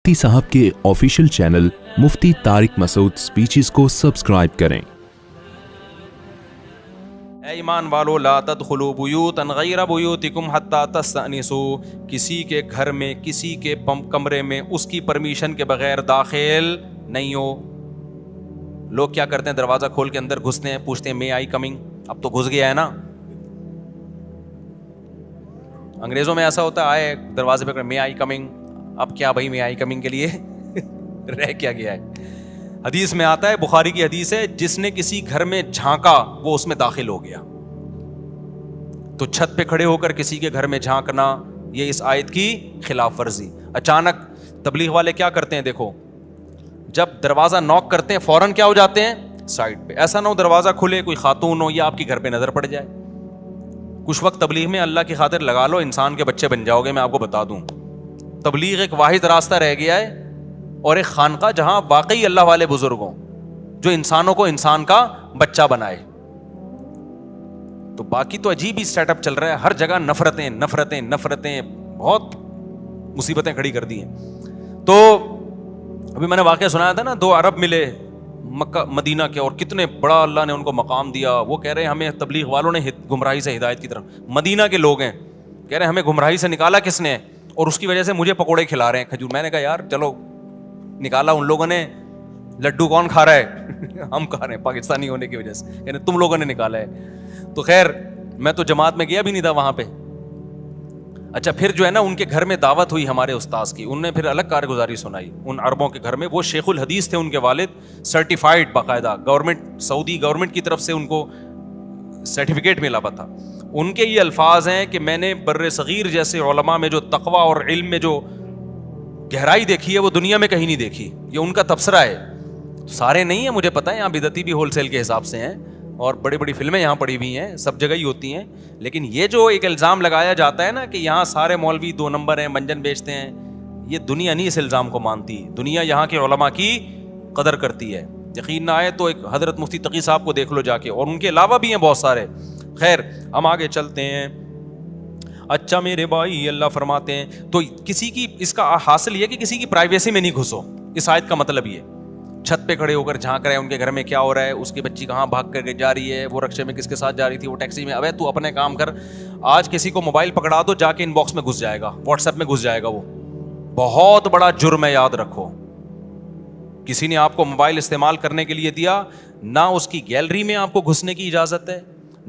مفتی صاحب کے official channel مفتی طارق مسعود speeches کو سبسکرائب کریں۔ اے ایمان والو لا تدخلوا بیوتا غیر بیوتکم حتی تستأنسوا، کسی کے گھر میں کسی کے کمرے میں اس کی پرمیشن کے بغیر داخل نہیں ہو۔ لوگ کیا کرتے ہیں، دروازہ کھول کے اندر گھستے ہیں، پوچھتے ہیں مے آئی کمنگ؟ اب تو گھس گیا ہے نا۔ انگریزوں میں ایسا ہوتا ہے، آئے دروازے پہ مے آئی کمنگ، اب کیا بھائی مے آئی کمنگ کے لیے رہ کیا گیا ہے۔ حدیث میں آتا ہے، بخاری کی حدیث ہے، جس نے کسی گھر میں جھانکا وہ اس میں داخل ہو گیا۔ تو چھت پہ کھڑے ہو کر کسی کے گھر میں جھانکنا یہ اس آیت کی خلاف ورزی۔ اچانک تبلیغ والے کیا کرتے ہیں، دیکھو جب دروازہ نوک کرتے ہیں فوراً کیا ہو جاتے ہیں، سائڈ پہ۔ ایسا نہ ہو دروازہ کھلے کوئی خاتون ہو یا آپ کے گھر پہ نظر پڑ جائے۔ کچھ وقت تبلیغ میں اللہ کی خاطر لگا لو، انسان کے بچے بن جاؤ گے، میں آپ کو بتا دوں۔ تبلیغ ایک واحد راستہ رہ گیا ہے اور ایک خانقاہ جہاں واقعی اللہ والے بزرگ ہوں جو انسانوں کو انسان کا بچہ بنائے۔ تو باقی تو عجیب ہی سیٹ اپ چل رہا ہے، ہر جگہ نفرتیں نفرتیں نفرتیں، بہت مصیبتیں کھڑی کر دی ہیں۔ تو ابھی میں نے واقعہ سنایا تھا نا، 2 عرب ملے مکہ مدینہ کے، اور کتنے بڑا اللہ نے ان کو مقام دیا۔ وہ کہہ رہے ہیں ہمیں تبلیغ والوں نے گمراہی سے ہدایت کی طرف، مدینہ کے لوگ ہیں، کہہ رہے ہیں ہمیں گمراہی سے نکالا کس نے، اور اس کی وجہ سے مجھے پکوڑے کھلا رہے ہیں کھجور۔ میں نے کہا یار چلو، نکالا ان لوگوں نے، لڈو کون کھا رہا ہے ہم کھا رہے ہیں پاکستانی ہونے کی وجہ سے، یعنی تم لوگوں نے نکالا ہے۔ تو خیر میں تو جماعت میں گیا بھی نہیں تھا وہاں پہ۔ اچھا پھر جو ہے نا ان کے گھر میں دعوت ہوئی ہمارے استاذ کی، انہوں نے پھر الگ کارگزاری سنائی ان عربوں کے گھر میں۔ وہ شیخ الحدیث تھے، ان کے والد سرٹیفائڈ، باقاعدہ گورنمنٹ، سعودی گورنمنٹ کی طرف سے ان کو سرٹیفکیٹ ملا ہوا تھا۔ ان کے یہ الفاظ ہیں کہ میں نے بر صغیر جیسے علماء میں جو تقویٰ اور علم میں جو گہرائی دیکھی ہے وہ دنیا میں کہیں نہیں دیکھی۔ یہ ان کا تبصرہ ہے، سارے نہیں ہیں مجھے پتہ ہے، یہاں بدعتی بھی ہول سیل کے حساب سے ہیں اور بڑی بڑی فلمیں یہاں پڑی ہوئی ہیں، سب جگہ ہی ہوتی ہیں، لیکن یہ جو ایک الزام لگایا جاتا ہے نا کہ یہاں سارے مولوی 2 نمبر ہیں، منجن بیچتے ہیں، یہ دنیا نہیں اس الزام کو مانتی۔ دنیا یہاں کے علماء کی قدر کرتی ہے۔ یقین نہ آئے تو ایک حضرت مفتی تقی صاحب کو دیکھ لو جا کے، اور ان کے علاوہ بھی ہیں بہت سارے۔ خیر ہم آگے چلتے ہیں۔ اچھا میرے بھائی، اللہ فرماتے ہیں تو کسی کی، اس کا حاصل یہ کہ کسی کی پرائیویسی میں نہیں گھسو، اس آیت کا مطلب یہ۔ چھت پہ کھڑے ہو کر جھانک رہے ہیں ان کے گھر میں کیا ہو رہا ہے، اس کی بچی کہاں بھاگ کر کے جا رہی ہے، وہ رکشے میں کس کے ساتھ جا رہی تھی، وہ ٹیکسی میں۔ ابے تو اپنے کام کر۔ آج کسی کو موبائل پکڑا دو، جا کے ان باکس میں گھس جائے گا، واٹس ایپ میں گھس جائے گا، وہ بہت بڑا جرم ہے، یاد رکھو۔ کسی نے آپ کو موبائل استعمال کرنے کے لیے دیا، نہ اس کی گیلری میں آپ کو گھسنے کی اجازت ہے،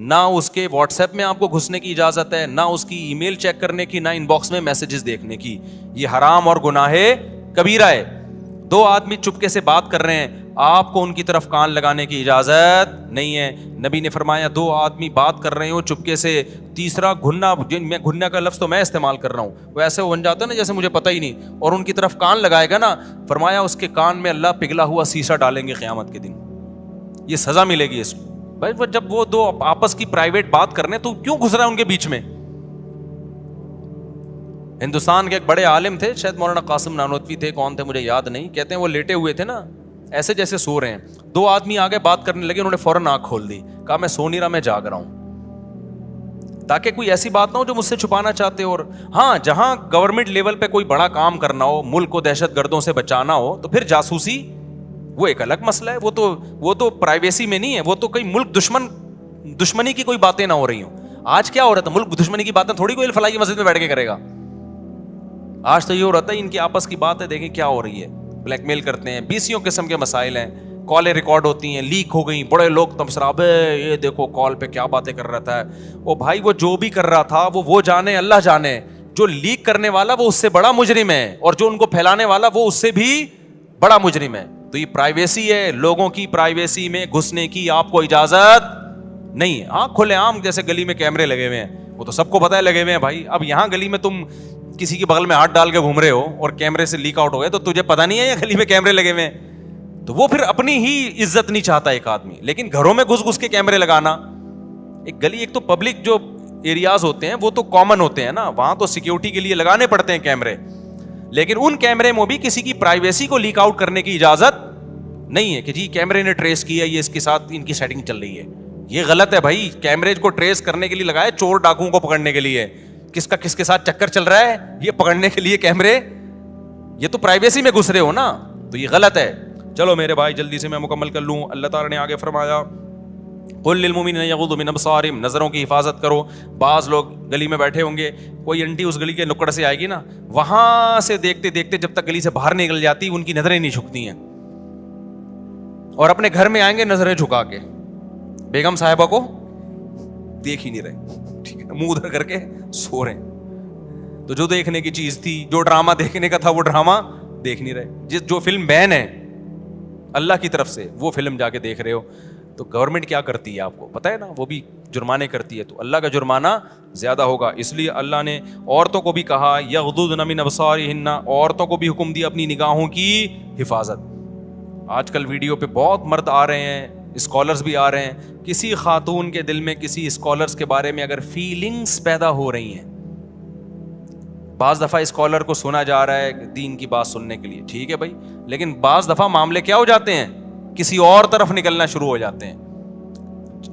نہ اس کے واٹس ایپ میں آپ کو گھسنے کی اجازت ہے، نہ اس کی ای میل چیک کرنے کی، نہ ان باکس میں میسیجز دیکھنے کی۔ یہ حرام اور گناہ کبیرہ ہے۔ 2 آدمی چپکے سے بات کر رہے ہیں، آپ کو ان کی طرف کان لگانے کی اجازت نہیں ہے۔ نبی نے فرمایا 2 آدمی بات کر رہے ہو چپکے سے، تیسرا گھننا، میں گھننا کا لفظ تو میں استعمال کر رہا ہوں، وہ ایسے بن جاتا ہے نا جیسے مجھے پتہ ہی نہیں، اور ان کی طرف کان لگائے گا نا، فرمایا اس کے کان میں اللہ پگھلا ہوا سیسا ڈالیں گے قیامت کے دن، یہ سزا ملے گی اس کو۔ بھائی جب وہ 2 آپس کی پرائیویٹ بات کرنے تو کیوں گھس رہا ہے ان کے بیچ میں؟ ہندوستان کے ایک بڑے عالم تھے، شاید مولانا قاسم نانوتوی تھے، کون تھے مجھے یاد نہیں، کہتے ہیں وہ لیٹے ہوئے تھے نا ایسے جیسے سو رہے ہیں، 2 آدمی آگے بات کرنے لگے، انہوں نے فوراً آنکھ کھول دی، کہا میں سو نہیں رہا، میں جاگ رہا ہوں، تاکہ کوئی ایسی بات نہ ہو جو مجھ سے چھپانا چاہتے ہو۔ اور ہاں جہاں گورنمنٹ لیول پہ کوئی بڑا کام کرنا ہو، ملک کو دہشت گردوں سے بچانا ہو، تو پھر جاسوسی وہ ایک الگ مسئلہ ہے، وہ تو پرائیویسی میں نہیں ہے، وہ تو کوئی ملک دشمنی کی کوئی باتیں نہ ہو رہی ہوں۔ آج کیا ہو رہا تھا، ملک دشمنی کی باتیں تھوڑی کوئی الفلاحی مسجد میں بیٹھ کے کرے گا، آج تو یہ ہو رہا ہے ان کی آپس کی بات ہے، دیکھیں کیا ہو رہی ہے، بلیک میل کرتے ہیں، 20 قسم کے مسائل ہیں، کالیں ریکارڈ ہوتی ہیں، لیک ہو گئی، بڑے لوگ تمسرابے یہ دیکھو کال پہ کیا باتیں کر رہا تھا۔ وہ بھائی وہ جو بھی کر رہا تھا وہ جانے، اللہ جانے، جو لیک کرنے والا وہ اس سے بڑا مجرم ہے، اور جو ان کو پھیلانے والا وہ اس سے بھی بڑا مجرم ہے۔ تو یہ پرائیویسی ہے، لوگوں کی پرائیویسی میں گھسنے کی آپ کو اجازت نہیں ہے۔ ہاں کھلے عام جیسے گلی میں کیمرے لگے ہوئے ہیں، وہ تو سب کو پتہ ہے لگے ہوئے ہیں بھائی۔ اب یہاں گلی میں تم کسی کے بغل میں ہاتھ ڈال کے گھوم رہے ہو اور کیمرے سے لیک آؤٹ ہو گئے تو تجھے پتہ نہیں ہے یہ گلی میں کیمرے لگے ہوئے ہیں، تو وہ پھر اپنی ہی عزت نہیں چاہتا ایک آدمی۔ لیکن گھروں میں گھس گھس کے کیمرے لگانا، ایک گلی، ایک تو پبلک جو ایریاز ہوتے ہیں وہ تو کامن ہوتے ہیں نا، وہاں تو سیکیورٹی کے لیے لگانے پڑتے ہیں کیمرے، لیکن ان کیمرے میں بھی کسی کی پرائیویسی کو لیک آؤٹ کرنے کی اجازت نہیں ہے کہ جی کیمرے نے ٹریس کیا، یہ اس کے ساتھ ان کی سیٹنگ چل رہی ہے۔ یہ غلط ہے بھائی، کیمرے کو ٹریس کرنے کے لیے لگائے، چور ڈاکوؤں کو پکڑنے کے لیے، کس کا کس کے ساتھ چکر چل رہا ہے یہ پکڑنے کے لیے کیمرے یہ تو پرائیویسی میں گھس رہے ہو نا, تو یہ غلط ہے. چلو میرے بھائی جلدی سے میں مکمل کر لوں. اللہ تعالیٰ نے آگے فرمایا قل للمؤمنین یغضوا من ابصارہم, نظروں کی حفاظت کرو. بعض لوگ گلی میں بیٹھے ہوں گے, کوئی انٹی اس گلی کے نکڑ سے آئے گی نا, وہاں سے دیکھتے دیکھتے جب تک گلی سے باہر نکل جاتی ان کی نظریں نہیں جھکتی ہیں, اور اپنے گھر میں آئیں گے نظریں جھکا کے, بیگم صاحبہ کو دیکھ ہی نہیں رہے, ٹھیک ہے, منہ ادھر کر کے سو رہے ہیں. تو جو دیکھنے کی چیز تھی, جو ڈرامہ دیکھنے کا تھا, وہ ڈرامہ دیکھ نہیں رہے. جو فلم بین ہے اللہ کی طرف سے, وہ فلم جا کے دیکھ رہے ہو. تو گورنمنٹ کیا کرتی ہے آپ کو پتہ ہے نا, وہ بھی جرمانے کرتی ہے, تو اللہ کا جرمانہ زیادہ ہوگا. اس لیے اللہ نے عورتوں کو بھی کہا یغضضن من ابصارہن, عورتوں کو بھی حکم دیا اپنی نگاہوں کی حفاظت. آج کل ویڈیو پہ بہت مرد آ رہے ہیں, اسکالرز بھی آ رہے ہیں, کسی خاتون کے دل میں کسی اسکالرز کے بارے میں اگر فیلنگز پیدا ہو رہی ہیں, بعض دفعہ اسکالر کو سنا جا رہا ہے دین کی بات سننے کے لیے, ٹھیک ہے بھائی, لیکن بعض دفعہ معاملے کیا ہو جاتے ہیں, کسی اور طرف نکلنا شروع ہو جاتے ہیں.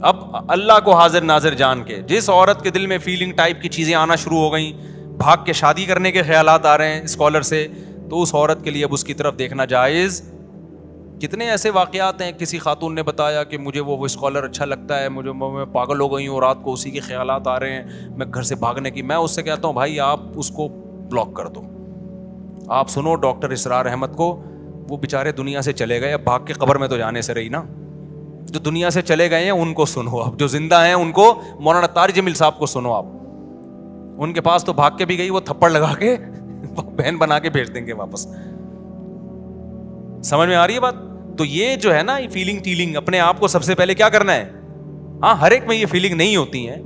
اب اللہ کو حاضر ناظر جان کے جس عورت کے دل میں فیلنگ ٹائپ کی چیزیں آنا شروع ہو گئیں, بھاگ کے شادی کرنے کے خیالات آ رہے ہیں اسکالر سے, تو اس عورت کے لیے اب اس کی طرف دیکھنا جائز. کتنے ایسے واقعات ہیں, کسی خاتون نے بتایا کہ مجھے وہ اسکالر اچھا لگتا ہے, میں پاگل ہو گئی ہوں, رات کو اسی کے خیالات آ رہے ہیں, میں گھر سے بھاگنے کی. میں اس سے کہتا ہوں بھائی آپ اس کو بلاک کر دو. آپ سنو ڈاکٹر اسرار احمد کو, وہ بیچارے دنیا سے چلے گئے, اب بھاگ کے قبر میں تو جانے سے رہی نا. جو دنیا سے چلے گئے ہیں ان کو سنو, اب جو زندہ ہیں ان کو, مولانا طارق جمیل صاحب کو سنو آپ. ان کے پاس تو بھاگ کے بھی گئی, وہ تھپڑ لگا کے بہن بنا کے بھیج دیں گے واپس. سمجھ میں آ رہی ہے بات؟ تو یہ جو ہے نا فیلنگ ٹیلنگ, اپنے آپ کو سب سے پہلے کیا کرنا ہے. ہاں ہر ایک میں یہ فیلنگ نہیں ہوتی ہیں,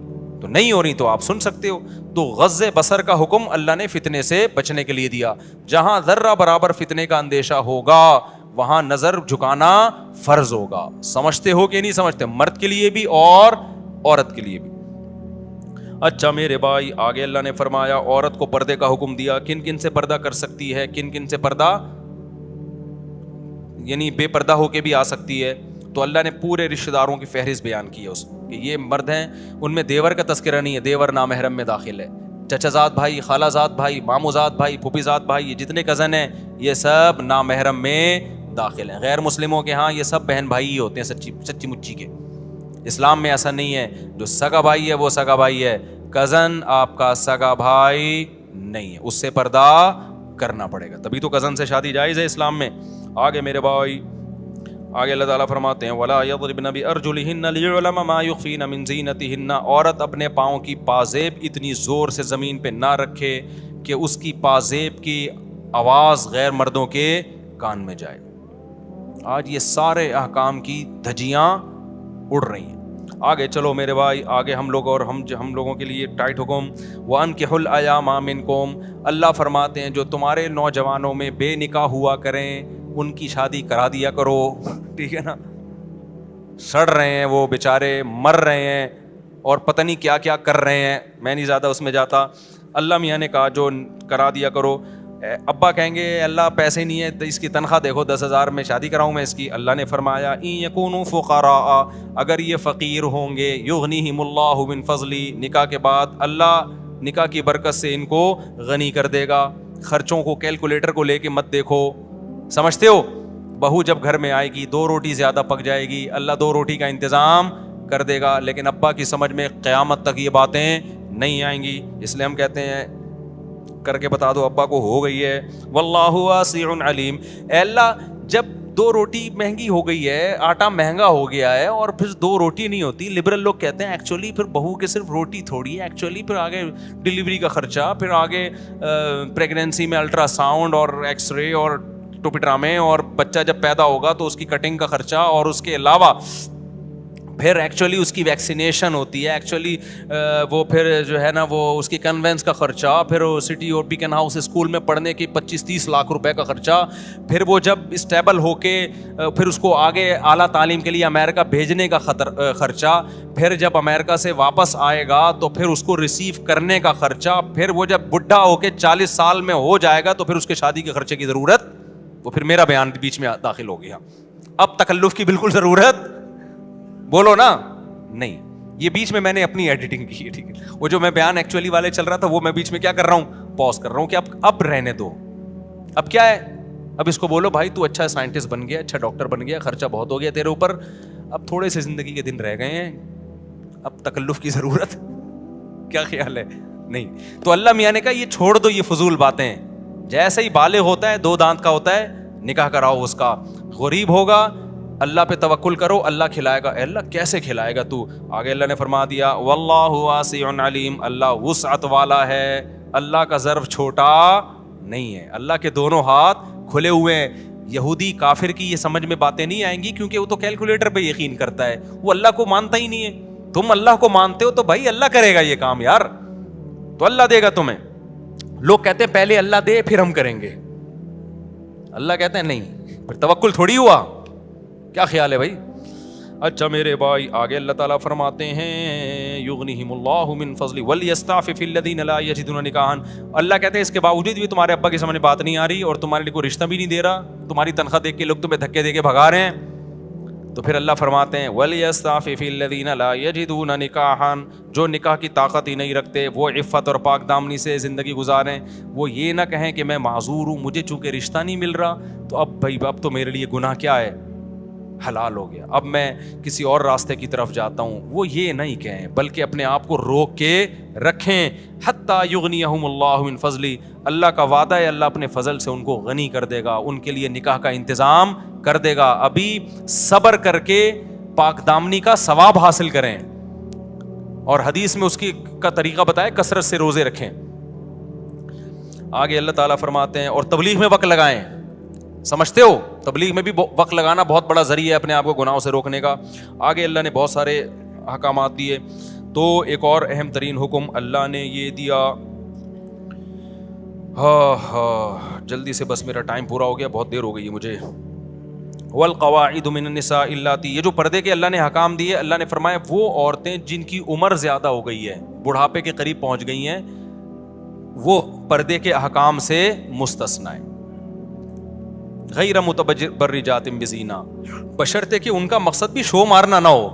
تو نہیں ہو رہی تو آپ سن سکتے ہو. تو غض بصر کا حکم اللہ نے فتنے سے بچنے کے لیے دیا. جہاں ذرہ برابر فتنے کا اندیشہ ہوگا وہاں نظر جھکانا فرض ہوگا. سمجھتے ہو کہ نہیں سمجھتے؟ مرد کے لیے بھی اور عورت کے لیے بھی. اچھا میرے بھائی, آگے اللہ نے فرمایا عورت کو پردے کا حکم دیا. کن کن سے پردہ کر سکتی ہے, کن کن سے پردہ یعنی بے پردہ ہو کے بھی آ سکتی ہے. تو اللہ نے پورے رشتہ داروں کی فہرست بیان کی ہے اس کہ یہ مرد ہیں, ان میں دیور کا تذکرہ نہیں ہے, دیور نامحرم میں داخل ہے. چچا زاد بھائی, خالہ زاد بھائی, مامو زاد بھائی, پھوپھی زاد بھائی, یہ جتنے کزن ہیں یہ سب نامحرم میں داخل ہیں. غیر مسلموں کے ہاں یہ سب بہن بھائی ہی ہوتے ہیں سچی مچی کے. اسلام میں ایسا نہیں ہے, جو سگا بھائی ہے وہ سگا بھائی ہے, کزن آپ کا سگا بھائی نہیں ہے, اس سے پردہ کرنا پڑے گا, تبھی تو کزن سے شادی جائز ہے اسلام میں. آگے میرے بھائی, آگے اللہ تعالیٰ فرماتے ہیں وَلَا يَضْرِبْنَ بِأَرْجُلِهِنَّ لِيُعْلَمَ مَا يُخْفِينَ مِن زِينَتِهِنَّ, عورت اپنے پاؤں کی پازیب اتنی زور سے زمین پہ نہ رکھے کہ اس کی پازیب کی آواز غیر مردوں کے کان میں جائے. آج یہ سارے احکام کی دھجیاں اڑ رہی ہیں. آگے چلو میرے بھائی, آگے ہم لوگ اور ہم لوگوں کے لیے ٹائٹ حکم وَأَنكِحُوا الْأَيَامَ مِنكُمْ, اللہ فرماتے ہیں جو تمہارے نوجوانوں میں بے نکاح ہوا کریں ان کی شادی کرا دیا کرو. ٹھیک ہے نا, سڑ رہے ہیں وہ بیچارے, مر رہے ہیں اور پتہ نہیں کیا کیا کر رہے ہیں, میں نہیں زیادہ اس میں جاتا. اللہ میاں نے کہا جو کرا دیا کرو. ابا کہیں گے اللہ پیسے نہیں ہے, اس کی تنخواہ دیکھو 10,000 میں شادی کراؤں میں اس کی. اللہ نے فرمایا ان یکونوا فقراء, اگر یہ فقیر ہوں گے, یغنیہم اللہ من فضلی, نکاح کے بعد اللہ نکاح کی برکت سے ان کو غنی کر دے گا. خرچوں کو کیلکولیٹر کو لے کے مت دیکھو, سمجھتے ہو, بہو جب گھر میں آئے گی 2 روٹی زیادہ پک جائے گی, اللہ 2 روٹی کا انتظام کر دے گا. لیکن ابا کی سمجھ میں قیامت تک یہ باتیں نہیں آئیں گی, اس لیے ہم کہتے ہیں کر کے بتا دو ابا کو ہو گئی ہے. واللہ واسع علیم, اے اللہ جب 2 روٹی مہنگی ہو گئی ہے, آٹا مہنگا ہو گیا ہے اور پھر 2 روٹی نہیں ہوتی, لبرل لوگ کہتے ہیں ایکچولی پھر بہو کے صرف روٹی تھوڑی ہے, ایکچولی پھر آگے ڈلیوری کا خرچہ, پھر آگے پریگنینسی میں الٹرا ساؤنڈ اور ایکس رے اور ٹوپی ڈرامے, اور بچہ جب پیدا ہوگا تو اس کی کٹنگ کا خرچہ, اور اس کے علاوہ پھر ایکچولی اس کی ویکسینیشن ہوتی ہے, ایکچولی وہ پھر جو ہے نا وہ اس کی کنوینس کا خرچہ, پھر سٹی اور بیکن ہاؤس اسکول میں پڑھنے کی 25-30 لاکھ روپے کا خرچہ, پھر وہ جب اسٹیبل ہو کے پھر اس کو آگے اعلیٰ تعلیم کے لیے امریکہ بھیجنے کا خرچہ, پھر جب امریکہ سے واپس آئے گا تو پھر اس کو ریسیو کرنے کا خرچہ, پھر وہ جب بڈھا ہو کے 40 سال میں ہو جائے گا تو پھر اس کے شادی کے خرچے کی ضرورت, وہ پھر میرا بیان بیچ میں داخل ہو گیا. اب تکلف کی بالکل ضرورت بولو نا نہیں, یہ بیچ میں نے اپنی ایڈیٹنگ کی ہے, ٹھیک ہے, وہ جو میں بیان ایکچولی والے چل رہا تھا وہ میں بیچ میں کیا کر رہا ہوں, پاز کر رہا ہوں کہ اب رہنے دو, اب کیا ہے, اب اس کو بولو بھائی تو اچھا سائنٹسٹ بن گیا, اچھا ڈاکٹر بن گیا, خرچہ بہت ہو گیا تیرے اوپر, اب تھوڑے سے زندگی کے دن رہ گئے ہیں, اب تکلف کی ضرورت, کیا خیال ہے؟ نہیں. تو اللہ میاں نے کہا یہ چھوڑ دو یہ فضول باتیں, جیسے ہی بالغ ہوتا ہے 2 دانت کا ہوتا ہے نکاح کراؤ اس کا. غریب ہوگا اللہ پہ توکل کرو, اللہ کھلائے گا. اے اللہ کیسے کھلائے گا تو؟ آگے اللہ نے فرما دیا واللہ واسع علیم, اللہ وسعت والا ہے, اللہ کا ظرف چھوٹا نہیں ہے, اللہ کے دونوں ہاتھ کھلے ہوئے ہیں. یہودی کافر کی یہ سمجھ میں باتیں نہیں آئیں گی کیونکہ وہ تو کیلکولیٹر پہ یقین کرتا ہے, وہ اللہ کو مانتا ہی نہیں ہے. تم اللہ کو مانتے ہو تو بھائی اللہ کرے گا یہ کام یار, تو اللہ دے گا تمہیں. لوگ کہتے ہیں پہلے اللہ دے پھر ہم کریں گے, اللہ کہتے ہیں نہیں, پھر توکل تھوڑی ہوا. کیا خیال ہے بھائی؟ اچھا میرے بھائی آگے اللہ تعالیٰ فرماتے ہیں یغنیہم اللہ من فضلہ ولیستعفف الذین لا یجدون نکاحا. اللہ کہتے ہیں اس کے باوجود بھی تمہارے ابا کی سمجھ بات نہیں آ رہی اور تمہارے لیے کوئی رشتہ بھی نہیں دے رہا, تمہاری تنخواہ دیکھ کے لوگ تمہیں دھکے دے کے بھگا رہے ہیں. تو پھر اللہ فرماتے ہیں ولیستعفف الذین لا یجدون نکاحا, جو نکاح کی طاقت ہی نہیں رکھتے وہ عفت اور پاک دامنی سے زندگی گزاریں. وہ یہ نہ کہیں کہ میں معذور ہوں, مجھے چونکہ رشتہ نہیں مل رہا تو اب بھائی اب تو میرے لیے گناہ کیا ہے, حلال ہو گیا, اب میں کسی اور راستے کی طرف جاتا ہوں. وہ یہ نہیں کہیں بلکہ اپنے آپ کو روک کے رکھیں. حتی یغنیہم اللہ من فضلہ, اللہ کا وعدہ ہے اللہ اپنے فضل سے ان کو غنی کر دے گا, ان کے لیے نکاح کا انتظام کر دے گا. ابھی صبر کر کے پاک دامنی کا ثواب حاصل کریں, اور حدیث میں اس کی کا طریقہ بتایا کثرت سے روزے رکھیں. آگے اللہ تعالیٰ فرماتے ہیں اور تبلیغ میں وقت لگائیں. سمجھتے ہو تبلیغ میں بھی وقت لگانا بہت بڑا ذریعہ ہے اپنے آپ کو گناہوں سے روکنے کا. آگے اللہ نے بہت سارے احکامات دیے. تو ایک اور اہم ترین حکم اللہ نے یہ دیا, جلدی سے بس میرا ٹائم پورا ہو گیا, بہت دیر ہو گئی ہے مجھے. والقواعد من النساء اللاتی, یہ جو پردے کے اللہ نے حکام دیے, اللہ نے فرمایا وہ عورتیں جن کی عمر زیادہ ہو گئی ہے, بڑھاپے کے قریب پہنچ گئی ہیں, وہ پردے کے احکام سے مستثنی ہیں. غیر متبرجات بزینہ, بشرطے کہ ان کا مقصد بھی شو مارنا نہ ہو.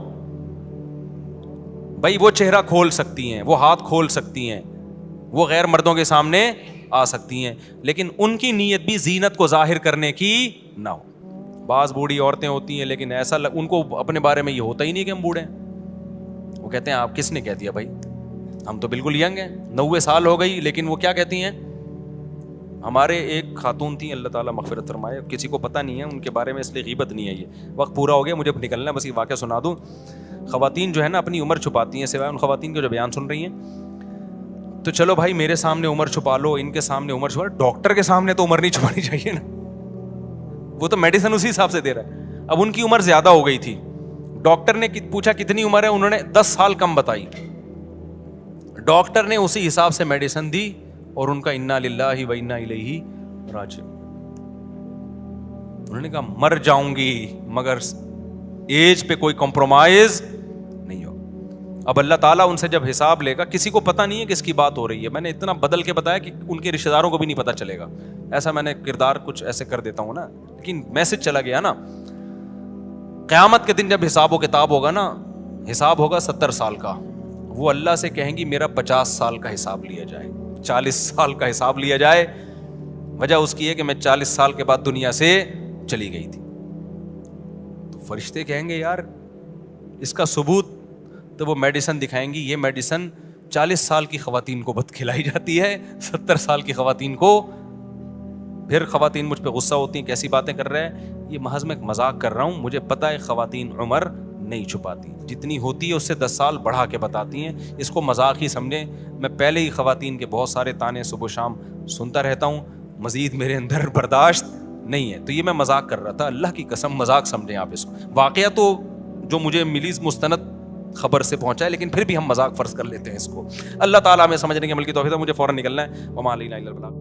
بھائی وہ چہرہ کھول سکتی ہیں, وہ ہاتھ کھول سکتی ہیں, وہ غیر مردوں کے سامنے آ سکتی ہیں, لیکن ان کی نیت بھی زینت کو ظاہر کرنے کی نہ ہو. بعض بوڑھی عورتیں ہوتی ہیں لیکن ایسا ان کو اپنے بارے میں یہ ہوتا ہی نہیں کہ ہم بوڑھے ہیں. وہ کہتے ہیں آپ کس نے کہہ دیا بھائی, ہم تو بالکل ینگ ہیں, 90 سال ہو گئی, لیکن وہ کیا کہتی ہیں. ہمارے ایک خاتون تھیں اللہ تعالیٰ مغفرت فرمائے, کسی کو پتہ نہیں ہے ان کے بارے میں, اس لیے غیبت نہیں ہے. یہ وقت پورا ہو گیا, مجھے نکلنا ہے, بس یہ واقعہ سنا دوں. خواتین جو ہے نا اپنی عمر چھپاتی ہیں, سوائے ان خواتین کے جو بیان سن رہی ہیں. تو چلو بھائی میرے سامنے عمر چھپا لو, ان کے سامنے عمر چھپا لو, ڈاکٹر کے سامنے تو عمر نہیں چھپانی چاہیے نا, وہ تو میڈیسن اسی حساب سے دے رہا ہے. اب ان کی عمر زیادہ ہو گئی تھی, ڈاکٹر نے پوچھا کتنی عمر ہے, انہوں نے 10 سال کم بتائی. ڈاکٹر نے اسی حساب سے میڈیسن دی اور ان کا انا للہ و انا الیہ راجعون. انہوں نے کہا مر جاؤں گی مگر ایج پہ کوئی کمپرومائز نہیں ہو. اب اللہ تعالیٰ ان سے جب حساب لے گا, کسی کو پتہ نہیں ہے کس کی بات ہو رہی ہے. میں نے اتنا بدل کے بتایا کہ ان کے رشتہ داروں کو بھی نہیں پتہ چلے گا. ایسا میں نے کردار کچھ ایسے کر دیتا ہوں نا, لیکن میسج چلا گیا نا. قیامت کے دن جب حساب و کتاب ہوگا نا, حساب ہوگا 70 سال کا, وہ اللہ سے کہیں گی میرا 50 سال کا حساب لیا جائے, 40 سال کا حساب لیا جائے. وجہ اس کی ہے کہ میں 40 سال کے بعد دنیا سے چلی گئی تھی. تو فرشتے کہیں گے یار اس کا ثبوت, تو وہ میڈیسن دکھائیں گی. یہ میڈیسن 40 سال کی خواتین کو بد کھلائی جاتی ہے, 70 سال کی خواتین کو. پھر خواتین مجھ پہ غصہ ہوتی ہیں, کیسی باتیں کر رہے ہیں. یہ محض میں مذاق کر رہا ہوں, مجھے پتہ ہے خواتین عمر نہیں چھپاتی, جتنی ہوتی ہے اس سے 10 سال بڑھا کے بتاتی ہیں. اس کو مذاق ہی سمجھیں. میں پہلے ہی خواتین کے بہت سارے تانے صبح و شام سنتا رہتا ہوں, مزید میرے اندر برداشت نہیں ہے. تو یہ میں مذاق کر رہا تھا, اللہ کی قسم مذاق سمجھیں آپ اس کو. واقعہ تو جو مجھے ملی مستند خبر سے پہنچا ہے, لیکن پھر بھی ہم مذاق فرض کر لیتے ہیں اس کو. اللہ تعالیٰ ہمیں سمجھنے کے عمل کی توفیق دے. مجھے فوراً نکلنا ہے. وما علینا الا البلاغ.